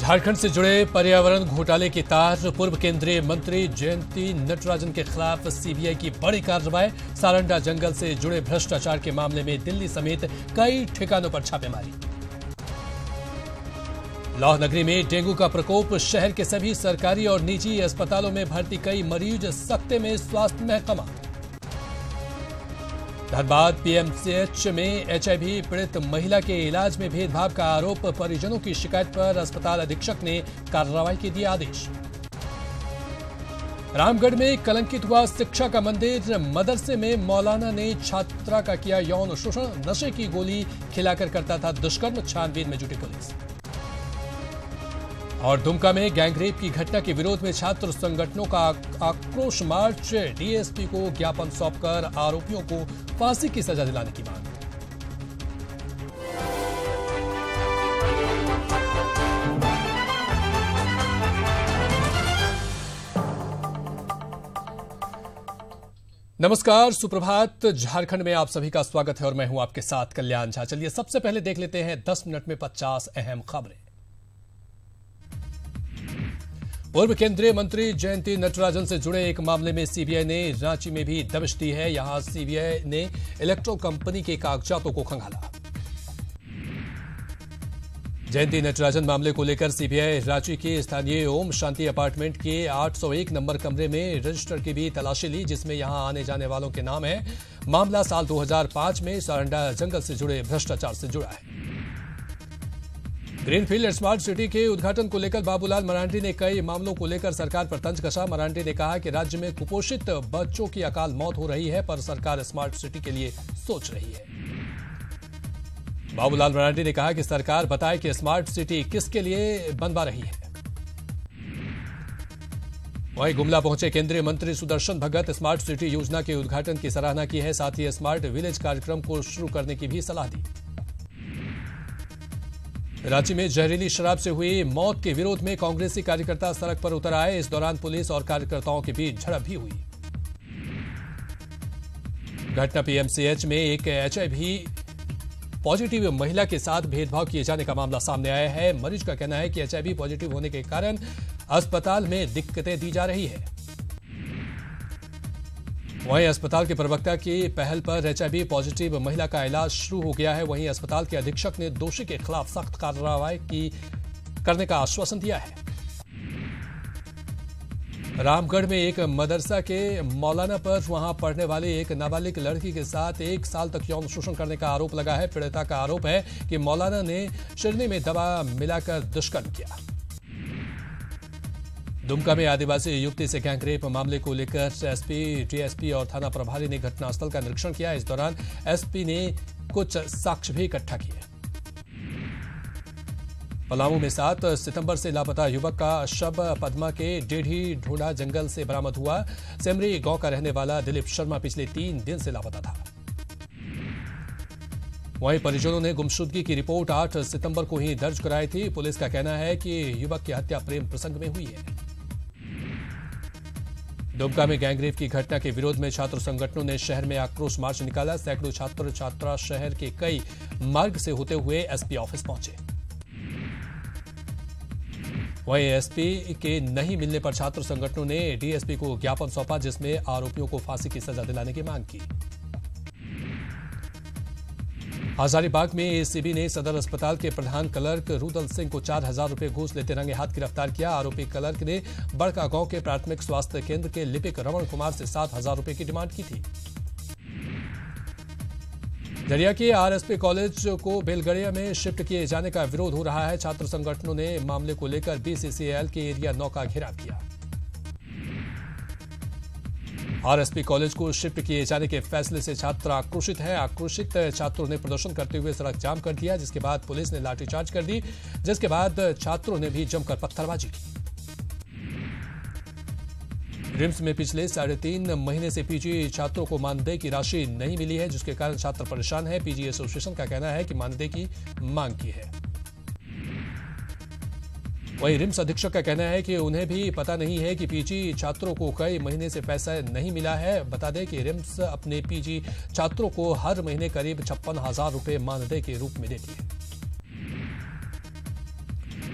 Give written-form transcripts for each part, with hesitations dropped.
झारखंड से जुड़े पर्यावरण घोटाले की तार। पूर्व केंद्रीय मंत्री जयंती नटराजन के खिलाफ सीबीआई की बड़ी कार्रवाई। सारंडा जंगल से जुड़े भ्रष्टाचार के मामले में दिल्ली समेत कई ठिकानों पर छापेमारी। लौह नगरी में डेंगू का प्रकोप। शहर के सभी सरकारी और निजी अस्पतालों में भर्ती कई मरीज सकते में स्वास्थ्य महकमा। धनबाद पीएमसीएच में एचआईवी पीड़ित महिला के इलाज में भेदभाव का आरोप। परिजनों की शिकायत पर अस्पताल अधीक्षक ने कार्रवाई के दिए आदेश। रामगढ़ में कलंकित हुआ शिक्षा का मंदिर। मदरसे में मौलाना ने छात्रा का किया यौन शोषण। नशे की गोली खिलाकर करता था दुष्कर्म। छानबीन में जुटी पुलिस। और दुमका में गैंगरेप की घटना के विरोध में छात्र संगठनों का आक्रोश मार्च। डीएसपी को ज्ञापन सौंपकर आरोपियों को फांसी की सजा दिलाने की मांग। नमस्कार, सुप्रभात। झारखंड में आप सभी का स्वागत है और मैं हूं आपके साथ कल्याण झा। चलिए सबसे पहले देख लेते हैं 10 मिनट में 50 अहम खबरें। पूर्व केंद्रीय मंत्री जयंती नटराजन से जुड़े एक मामले में सीबीआई ने रांची में भी दबिश दी है। यहां सीबीआई ने इलेक्ट्रो कंपनी के कागजातों को खंगाला। जयंती नटराजन मामले को लेकर सीबीआई रांची के स्थानीय ओम शांति अपार्टमेंट के 801 नंबर कमरे में रजिस्टर की भी तलाशी ली, जिसमें यहां आने जाने वालों के नाम है। मामला साल 2005 में सारंडा जंगल से जुड़े भ्रष्टाचार से जुड़ा है। ग्रीनफील्ड स्मार्ट सिटी के उद्घाटन को लेकर बाबूलाल मरांडी ने कई मामलों को लेकर सरकार पर तंज कसा। मरांडी ने कहा कि राज्य में कुपोषित बच्चों की अकाल मौत हो रही है, पर सरकार स्मार्ट सिटी के लिए सोच रही है। बाबूलाल मरांडी ने कहा कि सरकार बताए कि स्मार्ट सिटी किसके लिए बनवा रही है। वहीं गुमला पहुंचे केंद्रीय मंत्री सुदर्शन भगत स्मार्ट सिटी योजना के उद्घाटन की सराहना की है। साथ ही स्मार्ट विलेज कार्यक्रम को शुरू करने की भी सलाह दी। रांची में जहरीली शराब से हुई मौत के विरोध में कांग्रेसी कार्यकर्ता सड़क पर उतर आए। इस दौरान पुलिस और कार्यकर्ताओं के बीच झड़प भी हुई। घटना पीएमसीएच में एक एचआईवी पॉजिटिव महिला के साथ भेदभाव किए जाने का मामला सामने आया है। मरीज का कहना है कि एचआईवी पॉजिटिव होने के कारण अस्पताल में दिक्कतें दी जा रही है। वहीं अस्पताल के प्रवक्ता की पहल पर एचआईवी पॉजिटिव महिला का इलाज शुरू हो गया है। वहीं अस्पताल के अधीक्षक ने दोषी के खिलाफ सख्त कार्रवाई करने का आश्वासन दिया है। रामगढ़ में एक मदरसा के मौलाना पर वहां पढ़ने वाली एक नाबालिग लड़की के साथ 1 साल तक यौन शोषण करने का आरोप लगा है। पीड़िता का आरोप है कि मौलाना ने शिरनी में दवा मिलाकर दुष्कर्म किया। दुमका में आदिवासी युवती से गैंगरेप मामले को लेकर एसपी, डीएसपी और थाना प्रभारी ने घटनास्थल का निरीक्षण किया। इस दौरान एसपी ने कुछ साक्ष्य भी इकट्ठा किए। पलामू में 7 सितंबर से लापता युवक का शव पद्मा के डेढ़ी ढूंढा जंगल से बरामद हुआ। सेमरी गांव का रहने वाला दिलीप शर्मा पिछले 3 दिन से लापता था। वहीं परिजनों ने गुमशुदगी की रिपोर्ट 8 सितंबर को ही दर्ज कराई थी। पुलिस का कहना है कि युवक की हत्या प्रेम प्रसंग में हुई है। दुमका में गैंगरेप की घटना के विरोध में छात्र संगठनों ने शहर में आक्रोश मार्च निकाला। सैकड़ों छात्र छात्रा शहर के कई मार्ग से होते हुए एसपी ऑफिस पहुंचे। वहीं एसपी के नहीं मिलने पर छात्र संगठनों ने डीएसपी को ज्ञापन सौंपा, जिसमें आरोपियों को फांसी की सजा दिलाने की मांग की। हजारीबाग में एसीबी ने सदर अस्पताल के प्रधान क्लर्क रुदल सिंह को 4000 रुपए घूस लेते रंगे हाथ गिरफ्तार किया। आरोपी क्लर्क ने बड़का गांव के प्राथमिक स्वास्थ्य केंद्र के लिपिक रमण कुमार से 7000 रुपए की डिमांड की थी। झरिया के आरएसपी कॉलेज को बेलगड़िया में शिफ्ट किए जाने का विरोध हो रहा है। छात्र संगठनों ने मामले को लेकर बीसीसीएल के एरिया 9 का घेराव किया। आरएसपी कॉलेज को शिफ्ट किए जाने के फैसले से छात्र आक्रोशित हैं। आक्रोशित छात्रों ने प्रदर्शन करते हुए सड़क जाम कर दिया, जिसके बाद पुलिस ने लाठीचार्ज कर दी, जिसके बाद छात्रों ने भी जमकर पत्थरबाजी की। रिम्स में पिछले 3.5 महीने से पीजी छात्रों को मानदेय की राशि नहीं मिली है, जिसके कारण छात्र परेशान है। पीजी एसोसिएशन का कहना है कि मानदेय की मांग की है। वहीं रिम्स अधीक्षक का कहना है कि उन्हें भी पता नहीं है कि पीजी छात्रों को कई महीने से पैसा नहीं मिला है। बता दें कि रिम्स अपने पीजी छात्रों को हर महीने करीब 56,000 रुपए मानदेय के रूप में देती है।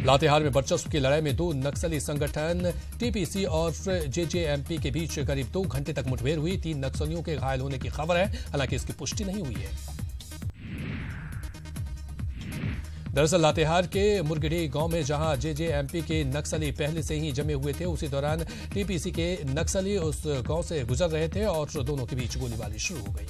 लातेहार में वर्चस्व की लड़ाई में 2 नक्सली संगठन टीपीसी और जेजेएमपी के बीच करीब 2 घंटे तक मुठभेड़ हुई। 3 नक्सलियों के घायल होने की खबर है, हालांकि इसकी पुष्टि नहीं हुई है। दरअसल लातेहार के मुरगिढ़ी गांव में जहां जेजेएमपी के नक्सली पहले से ही जमे हुए थे, उसी दौरान टीपीसी के नक्सली उस गांव से गुजर रहे थे और दोनों के बीच गोलीबारी शुरू हो गई।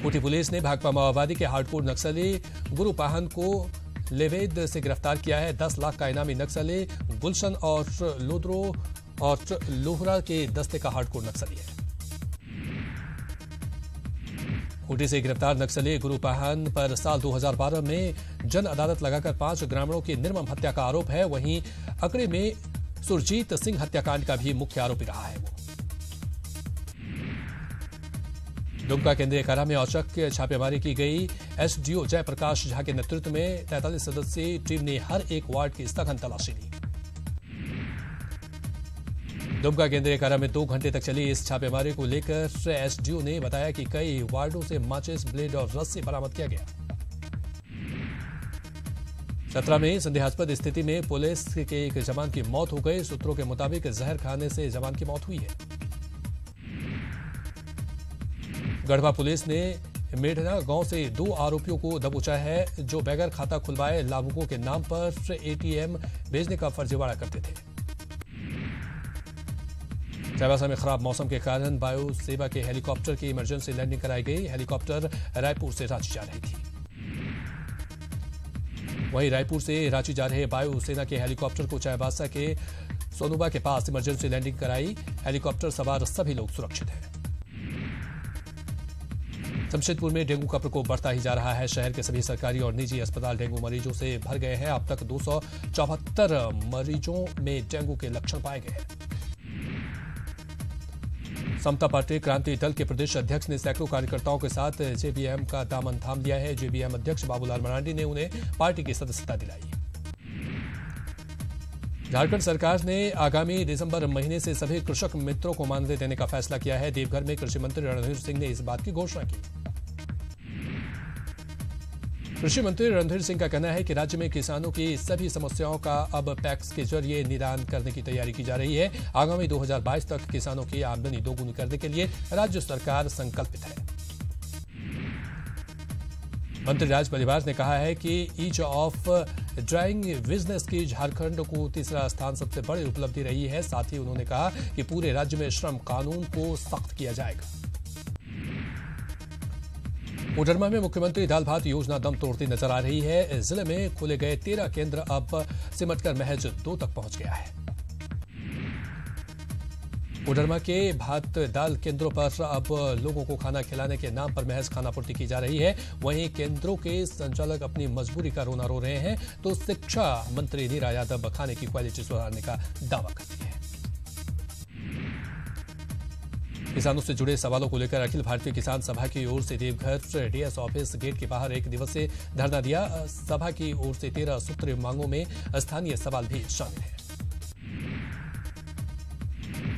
खूंटी पुलिस ने भाकपा माओवादी के हार्डकोर नक्सली गुरु पाहन को लेवेद से गिरफ्तार किया है। 10 लाख का इनामी नक्सली गुलशन और लोद्रो और लोहरा के दस्ते का हार्डकोर नक्सली है। खूंटी से गिरफ्तार नक्सली गुरु पाहन पर साल 2012 में जन अदालत लगाकर 5 ग्रामीणों की निर्मम हत्या का आरोप है। वहीं अकड़े में सुरजीत सिंह हत्याकांड का भी मुख्य आरोपी रहा है। वो दुमका केंद्रीय कारा में औचक छापेमारी की गई। एसडीओ जयप्रकाश झा के नेतृत्व में 43 सदस्यीय टीम ने हर एक वार्ड की सघन तलाशी ली। दुमका केंद्रीय कारा में 2 घंटे तक चली इस छापेमारी को लेकर एसडीओ ने बताया कि कई वार्डों से माचिस, ब्लेड और रस्सी बरामद किया गया। 17 में संदेहास्पद स्थिति में पुलिस के एक जवान की मौत हो गई। सूत्रों के मुताबिक जहर खाने से जवान की मौत हुई है। गढ़वा पुलिस ने मेढना गांव से 2 आरोपियों को दबोचा है, जो बगैर खाता खुलवाए लाभुकों के नाम पर एटीएम भेजने का फर्जीवाड़ा करते थे। चाईबासा में खराब मौसम के कारण वायु सेवा के हेलीकॉप्टर की इमरजेंसी लैंडिंग कराई गई। हेलीकॉप्टर रायपुर से रांची जा रही थी। वहीं रायपुर से रांची जा रहे वायु सेना के हेलीकॉप्टर को चाईबासा के सोनुबा के पास इमरजेंसी लैंडिंग कराई। हेलीकॉप्टर सवार सभी लोग सुरक्षित हैं। जमशेदपुर में डेंगू का प्रकोप बढ़ता ही जा रहा है। शहर के सभी सरकारी और निजी अस्पताल डेंगू मरीजों से भर गए हैं। अब तक 274 मरीजों में डेंगू के लक्षण पाए गए हैं। समता पार्टी क्रांति दल के प्रदेश अध्यक्ष ने सैकड़ों कार्यकर्ताओं के साथ जेबीएम का दामन थाम लिया है। जेबीएम अध्यक्ष बाबूलाल मरांडी ने उन्हें पार्टी की सदस्यता दिलाई। झारखंड सरकार ने आगामी दिसंबर महीने से सभी कृषक मित्रों को मानदेय देने का फैसला किया है। देवघर में कृषि मंत्री रणधीर सिंह ने इस बात की घोषणा की। कृषि मंत्री रणधीर सिंह का कहना है कि राज्य में किसानों की सभी समस्याओं का अब पैक्स के जरिए निदान करने की तैयारी की जा रही है। आगामी 2022 तक किसानों की आमदनी दोगुनी करने के लिए राज्य सरकार संकल्पित है। मंत्री राज परिवार ने कहा है कि ईज ऑफ ड्राइंग बिजनेस की झारखंड को 3रा स्थान सबसे बड़ी उपलब्धि रही है। साथ ही उन्होंने कहा कि पूरे राज्य में श्रम कानून को सख्त किया जाएगा। कोडरमा में मुख्यमंत्री दाल भात योजना दम तोड़ती नजर आ रही है। जिले में खोले गए 13 केंद्र अब सिमटकर महज 2 तक पहुंच गया है। कोडरमा के भात दाल केंद्रों पर अब लोगों को खाना खिलाने के नाम पर महज खानापूर्ति की जा रही है। वहीं केंद्रों के संचालक अपनी मजबूरी का रोना रो रहे हैं, तो शिक्षा मंत्री नीरा यादव खाने की क्वालिटी सुधारने का दावा करती है। किसानों से जुड़े सवालों को लेकर अखिल भारतीय किसान सभा की ओर से देवघर डीएस ऑफिस गेट के बाहर 1 दिवसीय धरना दिया। सभा की ओर से 13 सूत्रीय मांगों में स्थानीय सवाल भी शामिल है।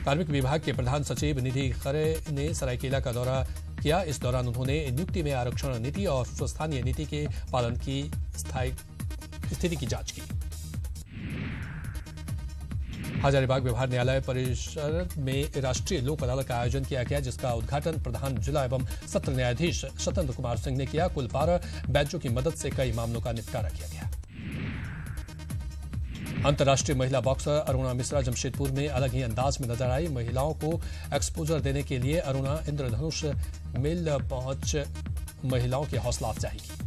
कार्मिक विभाग के प्रधान सचिव निधि खरे ने सरायकेला का दौरा किया। इस दौरान उन्होंने नियुक्ति में आरक्षण नीति और स्थानीय नीति के पालन की स्थिति की जांच की। हजारीबाग व्यवहार न्यायालय परिसर में राष्ट्रीय लोक अदालत का आयोजन किया गया, जिसका उद्घाटन प्रधान जिला एवं सत्र न्यायाधीश स्वतंत्र कुमार सिंह ने किया। कुल 12 बेंचों की मदद से कई मामलों का निपटारा किया गया। अंतर्राष्ट्रीय महिला बॉक्सर अरुणा मिश्रा जमशेदपुर में अलग ही अंदाज में नजर आई। महिलाओं को एक्सपोजर देने के लिए अरुणा इंद्रधनुष मिल पहुंच महिलाओं की हौसला अफजाई की।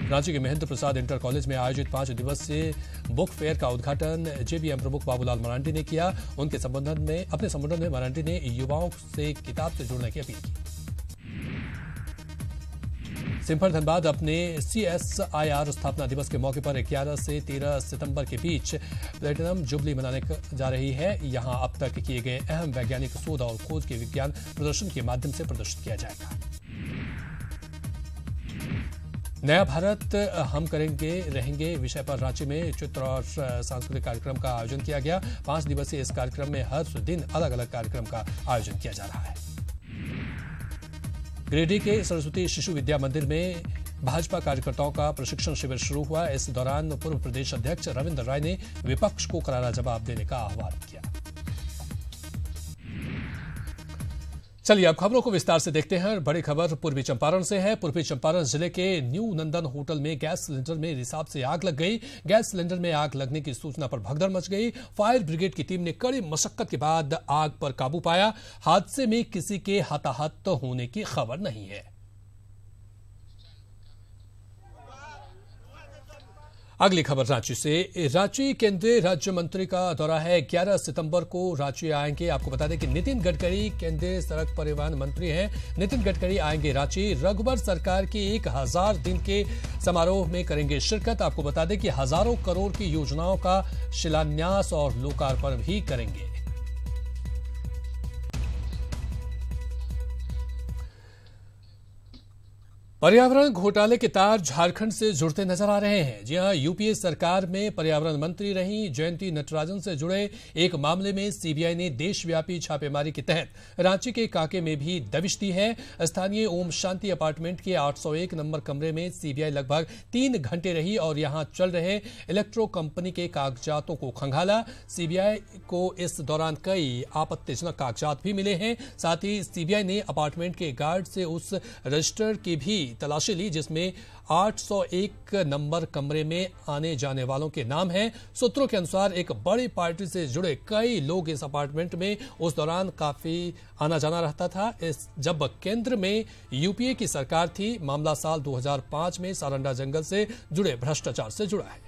रांची के महेंद्र प्रसाद इंटर कॉलेज में आयोजित 5 दिवसीय बुक फेयर का उद्घाटन जेबीएम प्रमुख बाबूलाल मरांडी ने किया। अपने संबोधन में मरांडी ने युवाओं से किताब से जुड़ने की अपील की। सिंफर धनबाद अपने CSIR स्थापना दिवस के मौके पर 11 से 13 सितंबर के बीच प्लेटिनम जुबली मनाने जा रही है। यहां अब तक किए गए अहम वैज्ञानिक शोध और खोज के विज्ञान प्रदर्शन के माध्यम से प्रदर्शित किया जाएगा। नया भारत हम करेंगे रहेंगे विषय पर रांची में चित्र और सांस्कृतिक कार्यक्रम का आयोजन किया गया। 5 दिवसीय इस कार्यक्रम में हर दिन अलग अलग कार्यक्रम का आयोजन किया जा रहा है। गिरिडीह के सरस्वती शिशु विद्या मंदिर में भाजपा कार्यकर्ताओं का प्रशिक्षण शिविर शुरू हुआ। इस दौरान पूर्व प्रदेश अध्यक्ष रविंद्र राय ने विपक्ष को करारा जवाब देने का आह्वान किया। चलिए अब खबरों को विस्तार से देखते हैं। बड़ी खबर पूर्वी चंपारण से है। पूर्वी चंपारण जिले के न्यू नंदन होटल में गैस सिलेंडर में रिसाव से आग लग गई। गैस सिलेंडर में आग लगने की सूचना पर भगदड़ मच गई। फायर ब्रिगेड की टीम ने कड़ी मशक्कत के बाद आग पर काबू पाया। हादसे में किसी के हताहत होने की खबर नहीं है। अगली खबर रांची से। रांची केंद्रीय राज्य मंत्री का दौरा है। 11 सितंबर को रांची आएंगे। आपको बता दें कि नितिन गडकरी केंद्रीय सड़क परिवहन मंत्री हैं। नितिन गडकरी आएंगे रांची। रघुवर सरकार की 1000 दिन के समारोह में करेंगे शिरकत। आपको बता दें कि हजारों करोड़ की योजनाओं का शिलान्यास और लोकार्पण भी करेंगे। पर्यावरण घोटाले के तार झारखंड से जुड़ते नजर आ रहे हैं। जी हां, यूपीए सरकार में पर्यावरण मंत्री रही जयंती नटराजन से जुड़े एक मामले में सीबीआई ने देशव्यापी छापेमारी के तहत रांची के कांके में भी दबिश दी है। स्थानीय ओम शांति अपार्टमेंट के 801 नंबर कमरे में सीबीआई लगभग 3 घंटे रही और यहां चल रहे इलेक्ट्रो कंपनी के कागजातों को खंगाला। सीबीआई को इस दौरान कई आपत्तिजनक कागजात भी मिले हैं। साथ ही सीबीआई ने अपार्टमेंट के गार्ड से उस रजिस्टर की भी तलाशी ली जिसमें 801 नंबर कमरे में आने जाने वालों के नाम हैं। सूत्रों के अनुसार एक बड़ी पार्टी से जुड़े कई लोग इस अपार्टमेंट में उस दौरान काफी आना जाना रहता था। जब केंद्र में यूपीए की सरकार थी। मामला साल 2005 में सारंडा जंगल से जुड़े भ्रष्टाचार से जुड़ा है।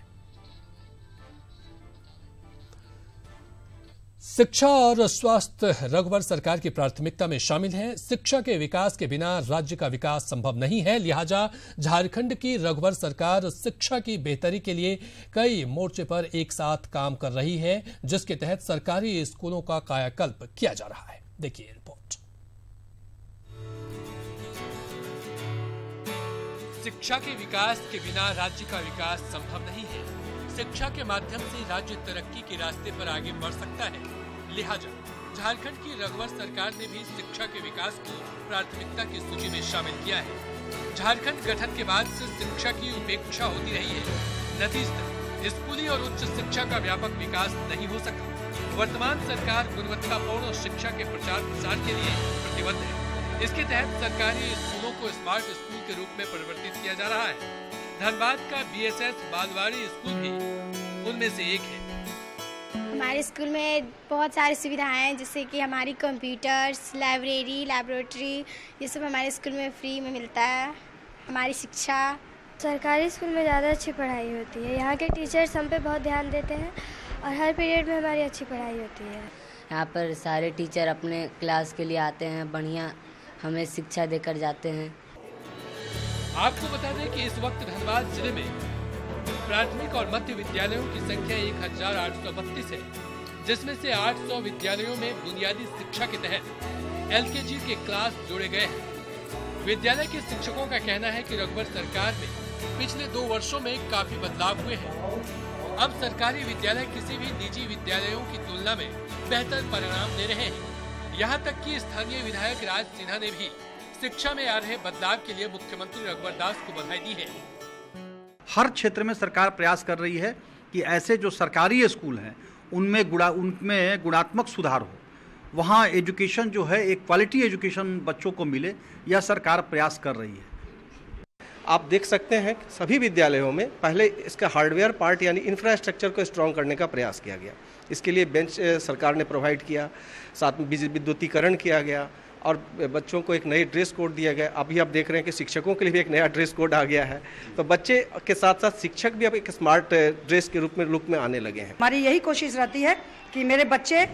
शिक्षा और स्वास्थ्य रघुवर सरकार की प्राथमिकता में शामिल है। शिक्षा के विकास के बिना राज्य का विकास संभव नहीं है। लिहाजा झारखंड की रघुवर सरकार शिक्षा की बेहतरी के लिए कई मोर्चे पर एक साथ काम कर रही है, जिसके तहत सरकारी स्कूलों का कायाकल्प किया जा रहा है। देखिए रिपोर्ट। शिक्षा के विकास के बिना राज्य का विकास संभव नहीं है। शिक्षा के माध्यम से राज्य तरक्की के रास्ते पर आगे बढ़ सकता है। लिहाजा झारखंड की रघुवर सरकार ने भी शिक्षा के विकास को प्राथमिकता की सूची में शामिल किया है। झारखंड गठन के बाद से शिक्षा की उपेक्षा होती रही है। नतीजतन स्कूली और उच्च शिक्षा का व्यापक विकास नहीं हो सका। वर्तमान सरकार गुणवत्तापूर्ण शिक्षा के प्रचार प्रसार के लिए प्रतिबद्ध है। इसके तहत सरकारी स्कूलों को स्मार्ट स्कूल के रूप में परिवर्तित किया जा रहा है। धनबाद का बीएसएस बालवाड़ी स्कूल भी उनमें से एक है। हमारे स्कूल में बहुत सारी सुविधाएं हैं, जैसे कि हमारी कंप्यूटर्स, लाइब्रेरी, लैबोरेटरी, ये सब हमारे स्कूल में फ्री में मिलता है। हमारी शिक्षा सरकारी स्कूल में ज़्यादा अच्छी पढ़ाई होती है। यहाँ के टीचर्स हम पे बहुत ध्यान देते हैं और हर पीरियड में हमारी अच्छी पढ़ाई होती है। यहाँ पर सारे टीचर अपने क्लास के लिए आते हैं, बढ़िया हमें शिक्षा देकर जाते हैं। आपको बता दें कि इस वक्त धनबाद जिले में प्राथमिक और मध्य विद्यालयों की संख्या 1832 है, जिसमें से 800 विद्यालयों में बुनियादी शिक्षा के तहत एलकेजी के क्लास जोड़े गए हैं। विद्यालय के शिक्षकों का कहना है कि रघुवर सरकार में पिछले 2 वर्षों में काफी बदलाव हुए हैं। अब सरकारी विद्यालय किसी भी निजी विद्यालयों की तुलना में बेहतर परिणाम दे रहे हैं। यहाँ तक कि स्थानीय विधायक राज सिन्हा ने भी शिक्षा में आ रहे बदलाव के लिए मुख्यमंत्री रघुवर दास को बधाई दी है। हर क्षेत्र में सरकार प्रयास कर रही है कि ऐसे जो सरकारी स्कूल हैं उनमें गुणात्मक सुधार हो, वहाँ एजुकेशन जो है एक क्वालिटी एजुकेशन बच्चों को मिले, यह सरकार प्रयास कर रही है। आप देख सकते हैं कि सभी विद्यालयों में पहले इसका हार्डवेयर पार्ट यानी इंफ्रास्ट्रक्चर को स्ट्रॉन्ग करने का प्रयास किया गया। इसके लिए बेंच सरकार ने प्रोवाइड किया, साथ में विद्युतीकरण किया गया और बच्चों को एक नई ड्रेस कोड दिया गया। अभी आप देख रहे हैं कि शिक्षकों के लिए भी एक नया ड्रेस कोड आ गया है, तो बच्चे के साथ साथ शिक्षक भी अब एक स्मार्ट ड्रेस के रूप में लुक में आने लगे हैं। हमारी यही कोशिश रहती है कि मेरे बच्चे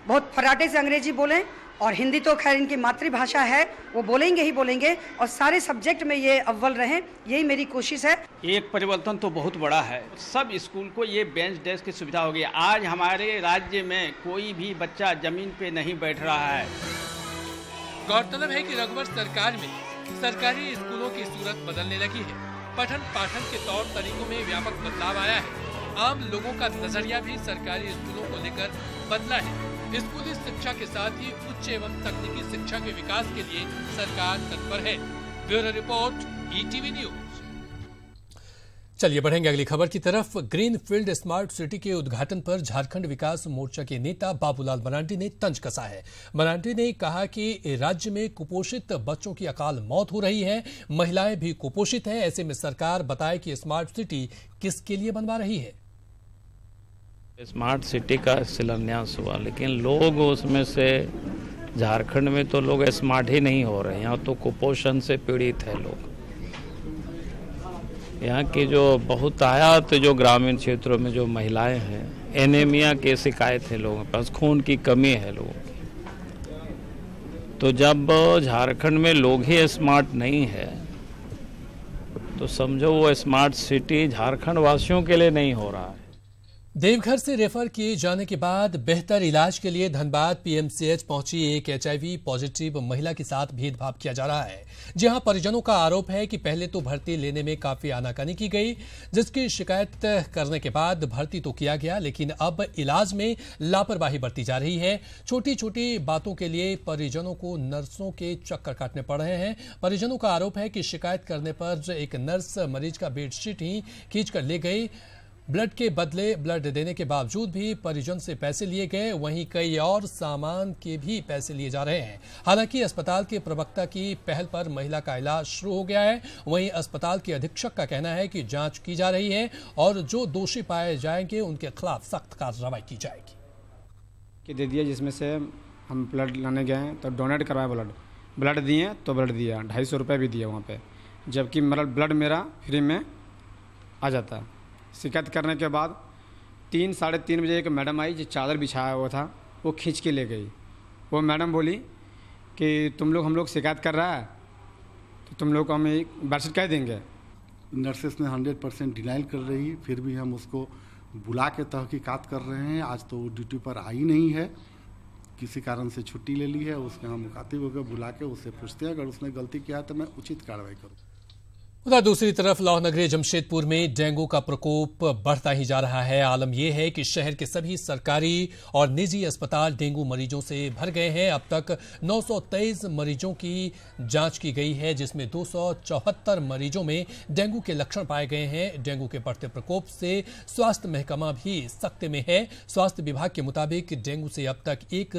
बहुत फराटे से अंग्रेजी बोलें और हिंदी तो खैर इनकी मातृभाषा है, वो बोलेंगे ही बोलेंगे और सारे सब्जेक्ट में ये अव्वल रहें, यही मेरी कोशिश है। एक परिवर्तन तो बहुत बड़ा है। सब स्कूल को ये बेंच डेस्क की सुविधा हो गई। आज हमारे राज्य में कोई भी बच्चा जमीन पे नहीं बैठ रहा है। गौरतलब है कि रघुवर सरकार में सरकारी स्कूलों की सूरत बदलने लगी है। पठन पाठन के तौर तरीकों में व्यापक बदलाव आया है। आम लोगों का नजरिया भी सरकारी स्कूलों को लेकर बदला है। स्कूली शिक्षा के साथ ही उच्च एवं तकनीकी शिक्षा के विकास के लिए सरकार तत्पर है। Bureau report, ETV news. चलिए बढ़ेंगे अगली खबर की तरफ। ग्रीनफील्ड स्मार्ट सिटी के उद्घाटन पर झारखंड विकास मोर्चा के नेता बाबूलाल मरांडी ने तंज कसा है। मरांडी ने कहा कि राज्य में कुपोषित बच्चों की अकाल मौत हो रही है, महिलाएं भी कुपोषित हैं। ऐसे में सरकार बताए कि स्मार्ट सिटी किसके लिए बनवा रही है। स्मार्ट सिटी का शिलान्यास हुआ, लेकिन लोग उसमें से झारखंड में तो लोग स्मार्ट ही नहीं हो रहे। यहाँ तो कुपोषण से पीड़ित है लोग। यहाँ की जो बहुतायत जो ग्रामीण क्षेत्रों में जो महिलाएं हैं, एनीमिया की शिकायत है लोगों के पास, खून की कमी है लोगों की। तो जब झारखंड में लोग ही स्मार्ट नहीं है तो समझो वो स्मार्ट सिटी झारखंड वासियों के लिए नहीं हो रहा है। देवघर से रेफर किए जाने के बाद बेहतर इलाज के लिए धनबाद पीएमसीएच पहुंची एक एचआईवी पॉजिटिव महिला के साथ भेदभाव किया जा रहा है। जहां परिजनों का आरोप है कि पहले तो भर्ती लेने में काफी आनाकानी की गई, जिसकी शिकायत करने के बाद भर्ती तो किया गया, लेकिन अब इलाज में लापरवाही बरती जा रही है। छोटी छोटी बातों के लिए परिजनों को नर्सों के चक्कर काटने पड़ रहे हैं। परिजनों का आरोप है कि शिकायत करने पर एक नर्स मरीज का बेडशीट ही खींचकर ले गई। ब्लड के बदले ब्लड देने के बावजूद भी परिजन से पैसे लिए गए, वहीं कई और सामान के भी पैसे लिए जा रहे हैं। हालांकि अस्पताल के प्रवक्ता की पहल पर महिला का इलाज शुरू हो गया है। वहीं अस्पताल के अधीक्षक का कहना है कि जांच की जा रही है और जो दोषी पाए जाएंगे उनके खिलाफ सख्त कार्रवाई की जाएगी। कि दे दिया, जिसमें से हम ब्लड लाने गए तो डोनेट करवाए, ब्लड दिए तो ब्लड दिया, 250 रुपये भी दिए वहाँ पे, जबकि ब्लड मेरा फ्री में आ जाता। शिकायत करने के बाद 3-3:30 बजे एक मैडम आई जो चादर बिछाया हुआ था, वो खींच के ले गई। वो मैडम बोली कि हम लोग शिकायत कर रहा है तो तुम लोग को हम एक बेडशीट कह देंगे। नर्सेस ने 100% डिनाइल कर रही, फिर भी हम उसको बुला के तहकीकात कर रहे हैं। आज तो वो ड्यूटी पर आई नहीं है, किसी कारण से छुट्टी ले ली है। उसके हम मुखातिब होकर बुला के उससे पूछते हैं, अगर उसने गलती किया तो मैं उचित कार्रवाई करूँ। उधर दूसरी तरफ लाहौर नगरी जमशेदपुर में डेंगू का प्रकोप बढ़ता ही जा रहा है। आलम यह है कि शहर के सभी सरकारी और निजी अस्पताल डेंगू मरीजों से भर गए हैं। अब तक 923 मरीजों की जांच की गई है, जिसमें 274 मरीजों में डेंगू के लक्षण पाए गए हैं। डेंगू के बढ़ते प्रकोप से स्वास्थ्य महकमा भी सख्ते में है। स्वास्थ्य विभाग के मुताबिक डेंगू से अब तक एक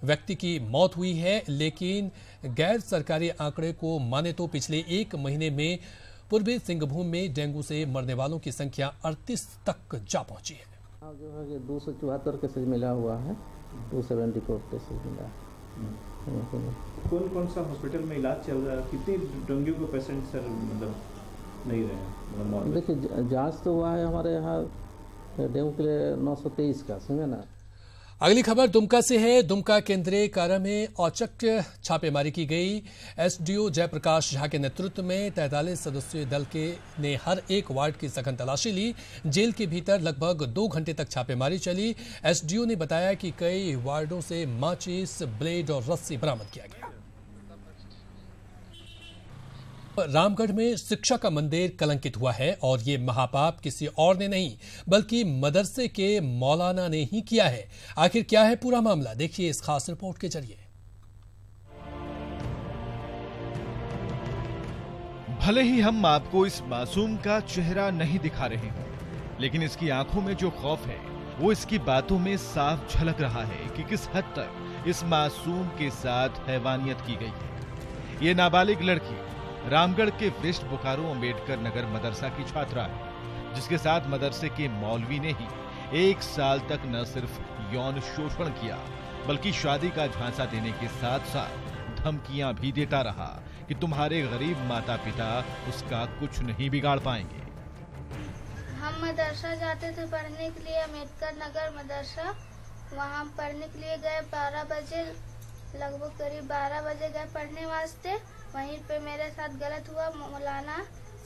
व्यक्ति की मौत हुई है, लेकिन गैर सरकारी आंकड़े को माने तो पिछले एक महीने में पूर्वी सिंहभूम में डेंगू से मरने वालों की संख्या 38 तक जा पहुंची है। जो है कि 274 केसेज मिला हुआ है, 274 केसेज मिला। कौन कौन सा हॉस्पिटल में इलाज चल रहा है? कितने डेंगू के पेशेंट सर नहीं रहे? देखिए जांच तो हुआ है हमारे यहाँ डेंगू के लिए 923 का, समझे ना। अगली खबर दुमका से है। दुमका केंद्रीय कारा में औचक छापेमारी की गई। एसडीओ जयप्रकाश झा के नेतृत्व में 43 सदस्यीय दल ने हर एक वार्ड की सघन तलाशी ली। जेल के भीतर लगभग 2 घंटे तक छापेमारी चली। एसडीओ ने बताया कि कई वार्डों से माचिस, ब्लेड और रस्सी बरामद किया गया। रामगढ़ में शिक्षा का मंदिर कलंकित हुआ है और ये महापाप किसी और ने नहीं बल्कि मदरसे के मौलाना ने ही किया है। आखिर क्या है पूरा मामला, देखिए इस खास रिपोर्ट के जरिए। भले ही हम आपको इस मासूम का चेहरा नहीं दिखा रहे हों, लेकिन इसकी आंखों में जो खौफ है वो इसकी बातों में साफ झलक रहा है कि किस हद तक इस मासूम के साथ हैवानियत की गई है। ये नाबालिग लड़की रामगढ़ के वेस्ट बोकारो अम्बेडकर नगर मदरसा की छात्रा है, जिसके साथ मदरसे के मौलवी ने ही 1 साल तक न सिर्फ यौन शोषण किया बल्कि शादी का झांसा देने के साथ साथ धमकियां भी देता रहा कि तुम्हारे गरीब माता पिता उसका कुछ नहीं बिगाड़ पाएंगे। हम मदरसा जाते थे पढ़ने के लिए, अम्बेडकर नगर मदरसा। वहाँ पढ़ने के लिए गए 12 बजे, लगभग करीब 12 बजे गए पढ़ने वास्ते। वहीं पे मेरे साथ गलत हुआ। मौलाना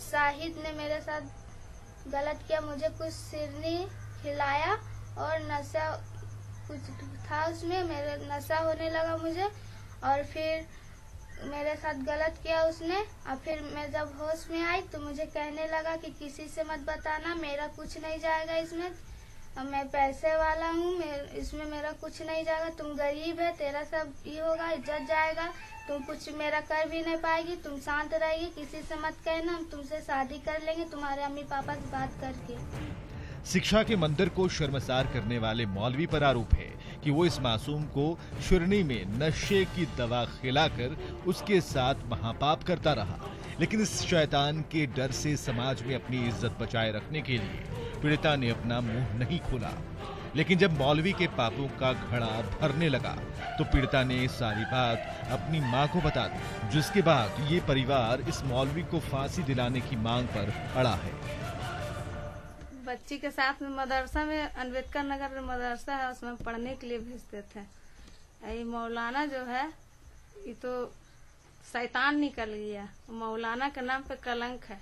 शाहिद ने मेरे साथ गलत किया, मुझे कुछ सिरनी खिलाया और नशा कुछ था उसमें, मेरे नशा होने लगा मुझे और फिर मेरे साथ गलत किया उसने। और फिर मैं जब होश में आई तो मुझे कहने लगा कि किसी से मत बताना, मेरा कुछ नहीं जाएगा इसमें, मैं पैसे वाला हूँ, इसमें मेरा कुछ नहीं जाएगा, तुम गरीब है, तेरा सब ये होगा, इज्जत जाएगा, तुम कुछ मेरा कर भी नहीं पाएगी, तुम शांत रहेगी, किसी से मत कहना, हम तुमसे शादी कर लेंगे तुम्हारे अम्मी पापा से बात करके। शिक्षा के मंदिर को शर्मसार करने वाले मौलवी पर आरोप है कि वो इस मासूम को शुरनी में नशे की दवा खिलाकर उसके साथ महापाप करता रहा, लेकिन इस शैतान के डर से समाज में अपनी इज्जत बचाए रखने के लिए पीड़िता ने अपना मुंह नहीं खोला। लेकिन जब मौलवी के पापों का घड़ा भरने लगा तो पीड़िता ने सारी बात अपनी मां को बता दी, जिसके बाद ये परिवार इस मौलवी को फांसी दिलाने की मांग पर अड़ा है। बच्ची के साथ में मदरसा में अम्बेडकर नगर मदरसा है, उसमें पढ़ने के लिए भेजते थे। ये मौलाना जो है ये तो शैतान निकल गया, मौलाना के नाम पे कलंक है,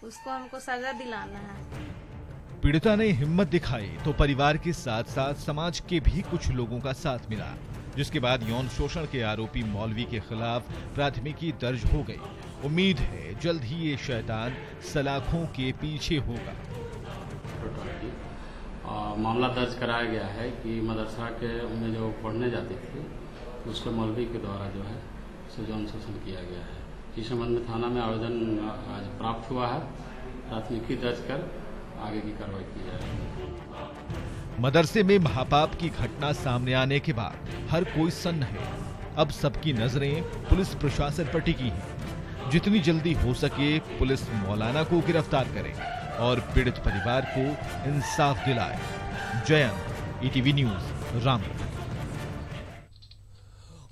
उसको हमको सजा दिलाना है। पीड़िता ने हिम्मत दिखाई तो परिवार के साथ साथ समाज के भी कुछ लोगों का साथ मिला, जिसके बाद यौन शोषण के आरोपी मौलवी के खिलाफ प्राथमिकी दर्ज हो गई। उम्मीद है जल्द ही ये शैतान सलाखों के पीछे होगा। मामला दर्ज कराया गया है कि मदरसा के में जो पढ़ने जाती थी उसको मौलवी के द्वारा जो है यौन शोषण किया गया है। इस संबंध में थाना में आवेदन आज प्राप्त हुआ है, प्राथमिकी दर्ज कर आगे की कार्रवाई की जाएगी। मदरसे में महापाप की घटना सामने आने के बाद हर कोई सन्न है। अब सबकी नजरें पुलिस प्रशासन पर टिकी हैं। जितनी जल्दी हो सके पुलिस मौलाना को गिरफ्तार करे और पीड़ित परिवार को इंसाफ दिलाए। Jayant, ETV news, Rampur.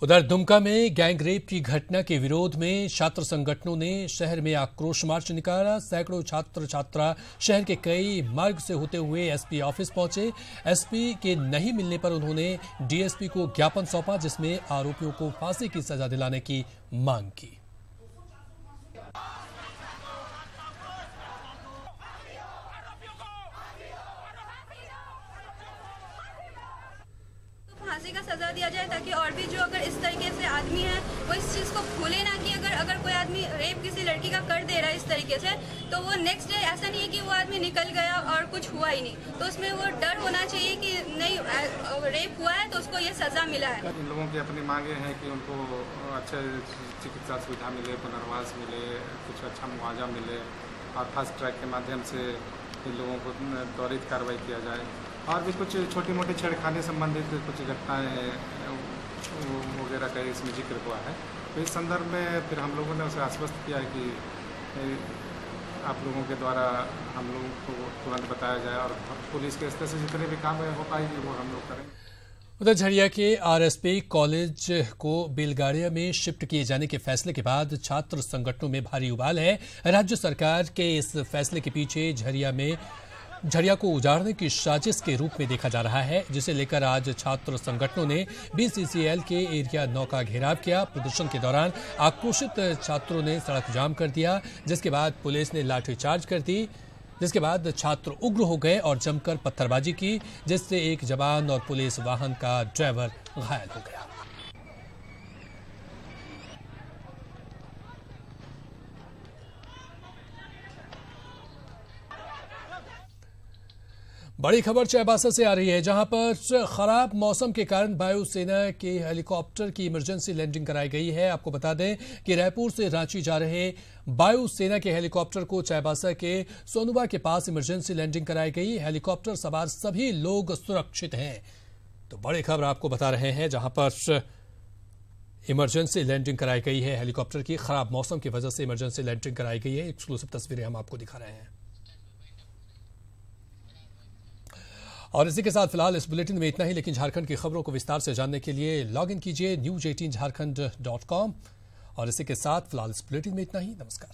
उधर दुमका में गैंग रेप की घटना के विरोध में छात्र संगठनों ने शहर में आक्रोश मार्च निकाला। सैकड़ों छात्र छात्रा शहर के कई मार्ग से होते हुए एसपी ऑफिस पहुंचे। एसपी के नहीं मिलने पर उन्होंने डीएसपी को ज्ञापन सौंपा, जिसमें आरोपियों को फांसी की सजा दिलाने की मांग की। फांसी का सजा दिया जाए ताकि और भी जो अगर इस तरीके से आदमी है वो इस चीज को भूले ना कि अगर कोई आदमी रेप किसी लड़की का कर दे रहा है इस तरीके से, तो वो नेक्स्ट डे ऐसा नहीं है कि वो आदमी निकल गया और कुछ हुआ ही नहीं, तो उसमें वो डर होना चाहिए कि नहीं रेप हुआ है तो उसको ये सजा मिला है। इन लोगों की अपनी मांगे हैं कि उनको अच्छे चिकित्सा सुविधा मिले, पुनर्वास मिले, कुछ अच्छा मुआवजा मिले और फास्ट ट्रैक के माध्यम से इन लोगों को त्वरित कार्रवाई किया जाए। और भी कुछ छोटी मोटी छेड़खानी संबंधित कुछ घटनाएं वगैरह का इसमें जिक्र हुआ है, तो इस संदर्भ में फिर हम लोगों ने उसे आश्वस्त किया है कि आप लोगों के द्वारा हम लोगों को तुरंत बताया जाए और पुलिस के स्तर से जितने भी काम हो पाएगी वो हम लोग करेंगे। उधर झरिया के आरएसपी कॉलेज को बेलगाड़िया में शिफ्ट किए जाने के फैसले के बाद छात्र संगठनों में भारी उबाल है। राज्य सरकार के इस फैसले के पीछे झरिया को उजाड़ने की साजिश के रूप में देखा जा रहा है, जिसे लेकर आज छात्र संगठनों ने बीसीसीएल के एरिया 9 का घेराव किया। प्रदर्शन के दौरान आक्रोशित छात्रों ने सड़क जाम कर दिया, जिसके बाद पुलिस ने लाठीचार्ज कर दी, जिसके बाद छात्र उग्र हो गए और जमकर पत्थरबाजी की, जिससे एक जवान और पुलिस वाहन का ड्राइवर घायल हो गया। बड़ी खबर चाईबासा से आ रही है, जहां पर खराब मौसम के कारण वायुसेना के हेलीकॉप्टर की इमरजेंसी लैंडिंग कराई गई है। आपको बता दें कि रायपुर से रांची जा रहे वायुसेना के हेलीकॉप्टर को चाईबासा के सोनुबा के पास इमरजेंसी लैंडिंग कराई गई। हेलीकॉप्टर सवार सभी लोग सुरक्षित हैं। तो बड़ी खबर आपको बता रहे हैं, जहां पर इमरजेंसी लैंडिंग कराई गई है हेलीकॉप्टर की। खराब मौसम की वजह से इमरजेंसी लैंडिंग कराई गई है। एक्सक्लूसिव तस्वीरें हम आपको दिखा रहे हैं। और इसी के साथ फिलहाल इस बुलेटिन में इतना ही, लेकिन झारखंड की खबरों को विस्तार से जानने के लिए लॉग इन कीजिए news18jharkhand.com। और इसी के साथ फिलहाल इस बुलेटिन में इतना ही। नमस्कार।